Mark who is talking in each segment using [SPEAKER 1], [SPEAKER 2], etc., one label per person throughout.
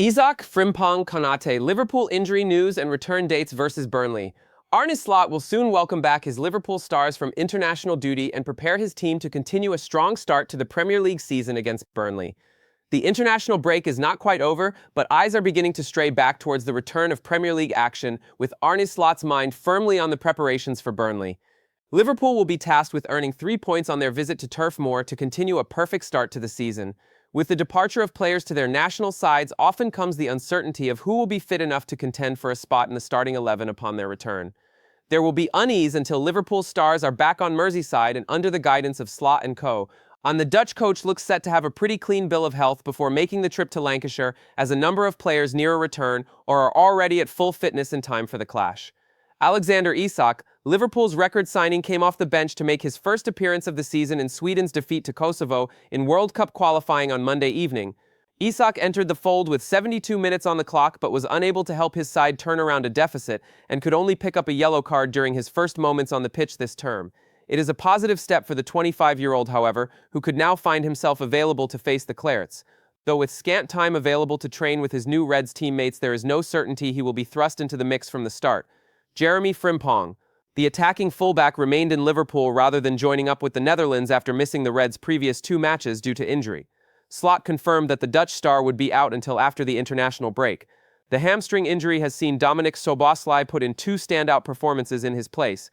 [SPEAKER 1] Isak, Frimpong, Konaté, Liverpool injury news and return dates versus Burnley. Arne Slot will soon welcome back his Liverpool stars from international duty and prepare his team to continue a strong start to the Premier League season against Burnley. The international break is not quite over, but eyes are beginning to stray back towards the return of Premier League action, with Arne Slot's mind firmly on the preparations for Burnley. Liverpool will be tasked with earning 3 points on their visit to Turf Moor to continue a perfect start to the season. With the departure of players to their national sides often comes the uncertainty of who will be fit enough to contend for a spot in the starting 11 upon their return. There will be unease until Liverpool stars are back on Merseyside and under the guidance of Slot and co. The Dutch coach looks set to have a pretty clean bill of health before making the trip to Lancashire, as a number of players near a return or are already at full fitness in time for the clash. Alexander Isak, Liverpool's record signing, came off the bench to make his first appearance of the season in Sweden's defeat to Kosovo in World Cup qualifying on Monday evening. Isak entered the fold with 72 minutes on the clock but was unable to help his side turn around a deficit and could only pick up a yellow card during his first moments on the pitch this term. It is a positive step for the 25-year-old, however, who could now find himself available to face the Clarets. Though with scant time available to train with his new Reds teammates, there is no certainty he will be thrust into the mix from the start. Jeremie Frimpong, the attacking fullback, remained in Liverpool rather than joining up with the Netherlands after missing the Reds' previous 2 matches due to injury. Slot confirmed that the Dutch star would be out until after the international break. The hamstring injury has seen Dominik Szoboszlai put in 2 standout performances in his place.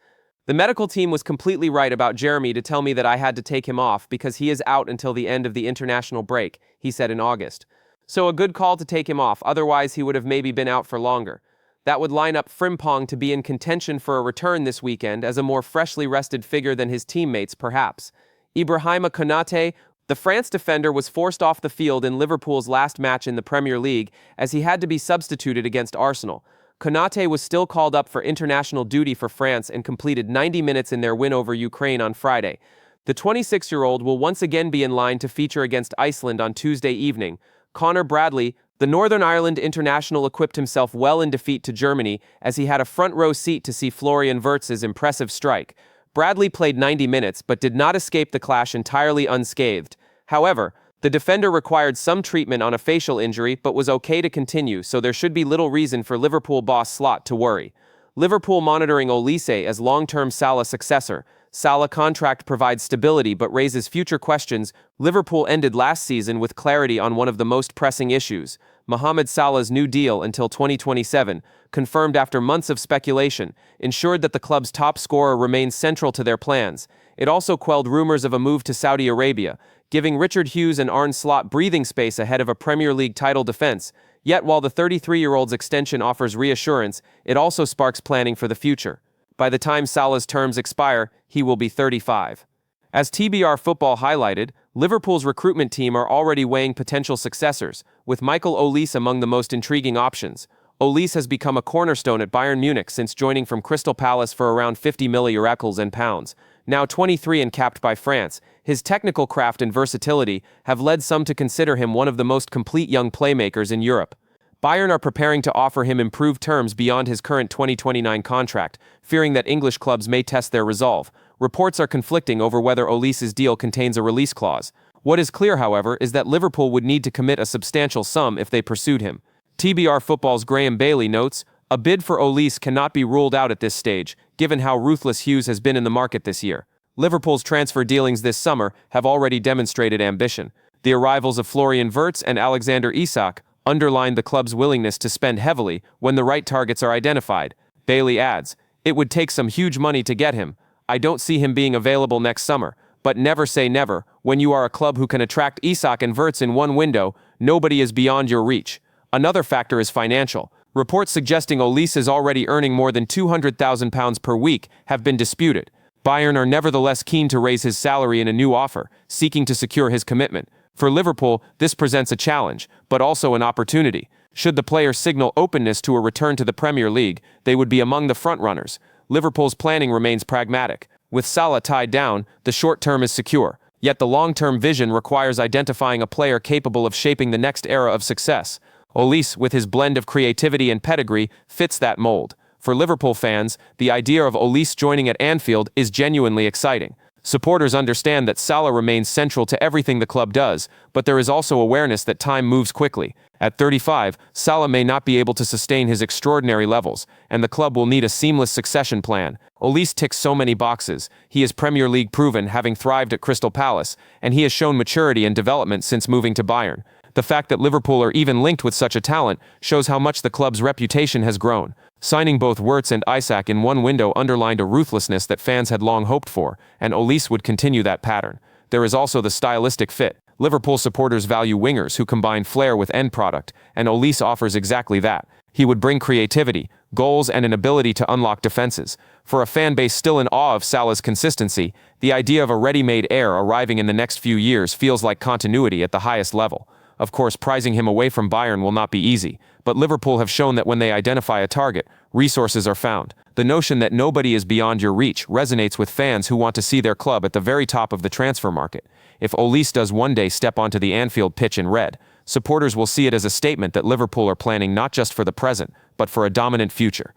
[SPEAKER 1] The medical team was completely right about Jeremie to tell me that I had to take him off because he is out until the end of the international break, he said in August. So a good call to take him off, otherwise he would have maybe been out for longer. That would line up Frimpong to be in contention for a return this weekend as a more freshly rested figure than his teammates, perhaps. Ibrahima Konaté, the France defender, was forced off the field in Liverpool's last match in the Premier League as he had to be substituted against Arsenal. Konaté was still called up for international duty for France and completed 90 minutes in their win over Ukraine on Friday. The 26-year-old will once again be in line to feature against Iceland on Tuesday evening. Conor Bradley, the Northern Ireland international, equipped himself well in defeat to Germany as he had a front-row seat to see Florian Wirtz's impressive strike. Bradley played 90 minutes but did not escape the clash entirely unscathed. However, the defender required some treatment on a facial injury but was okay to continue, so there should be little reason for Liverpool boss Slot to worry. Liverpool monitoring Olise as long-term Salah successor. Salah contract provides stability but raises future questions. Liverpool ended last season with clarity on one of the most pressing issues: Mohamed Salah's new deal until 2027, confirmed after months of speculation, ensured that the club's top scorer remains central to their plans. It also quelled rumors of a move to Saudi Arabia, giving Richard Hughes and Arne Slot breathing space ahead of a Premier League title defense. Yet while the 33-year-old's extension offers reassurance, it also sparks planning for the future. By the time Salah's terms expire, he will be 35. As TBR Football highlighted, Liverpool's recruitment team are already weighing potential successors, with Michael Olise among the most intriguing options. Olise has become a cornerstone at Bayern Munich since joining from Crystal Palace for around 50 million euros. Now 23 and capped by France, his technical craft and versatility have led some to consider him one of the most complete young playmakers in Europe. Bayern are preparing to offer him improved terms beyond his current 2029 contract, fearing that English clubs may test their resolve. Reports are conflicting over whether Olise's deal contains a release clause. What is clear, however, is that Liverpool would need to commit a substantial sum if they pursued him. TBR Football's Graham Bailey notes, a bid for Olise cannot be ruled out at this stage, given how ruthless Hughes has been in the market this year. Liverpool's transfer dealings this summer have already demonstrated ambition. The arrivals of Florian Wirtz and Alexander Isak underlined the club's willingness to spend heavily when the right targets are identified. Bailey adds, it would take some huge money to get him. I don't see him being available next summer, but never say never. When you are a club who can attract Isak and Wirtz in one window, nobody is beyond your reach. Another factor is financial. Reports suggesting Olise is already earning more than £200,000 per week have been disputed. Bayern are nevertheless keen to raise his salary in a new offer, seeking to secure his commitment. For Liverpool, this presents a challenge, but also an opportunity. Should the player signal openness to a return to the Premier League, they would be among the frontrunners. Liverpool's planning remains pragmatic. With Salah tied down, the short term is secure. Yet the long-term vision requires identifying a player capable of shaping the next era of success. Olise, with his blend of creativity and pedigree, fits that mold. For Liverpool fans, the idea of Olise joining at Anfield is genuinely exciting. Supporters understand that Salah remains central to everything the club does, but there is also awareness that time moves quickly.
[SPEAKER 2] At 35, Salah may not be able to sustain his extraordinary levels, and the club will need a seamless succession plan. Olise ticks so many boxes. He is Premier League proven, having thrived at Crystal Palace, and he has shown maturity and development since moving to Bayern. The fact that Liverpool are even linked with such a talent shows how much the club's reputation has grown. Signing both Wirtz and Isak in one window underlined a ruthlessness that fans had long hoped for, and Olise would continue that pattern. There is also the stylistic fit. Liverpool supporters value wingers who combine flair with end product, and Olise offers exactly that. He would bring creativity, goals, and an ability to unlock defenses. For a fan base still in awe of Salah's consistency, the idea of a ready-made heir arriving in the next few years feels like continuity at the highest level. Of course, prizing him away from Bayern will not be easy, but Liverpool have shown that when they identify a target, resources are found. The notion that nobody is beyond your reach resonates with fans who want to see their club at the very top of the transfer market. If Olise does one day step onto the Anfield pitch in red, supporters will see it as a statement that Liverpool are planning not just for the present, but for a dominant future.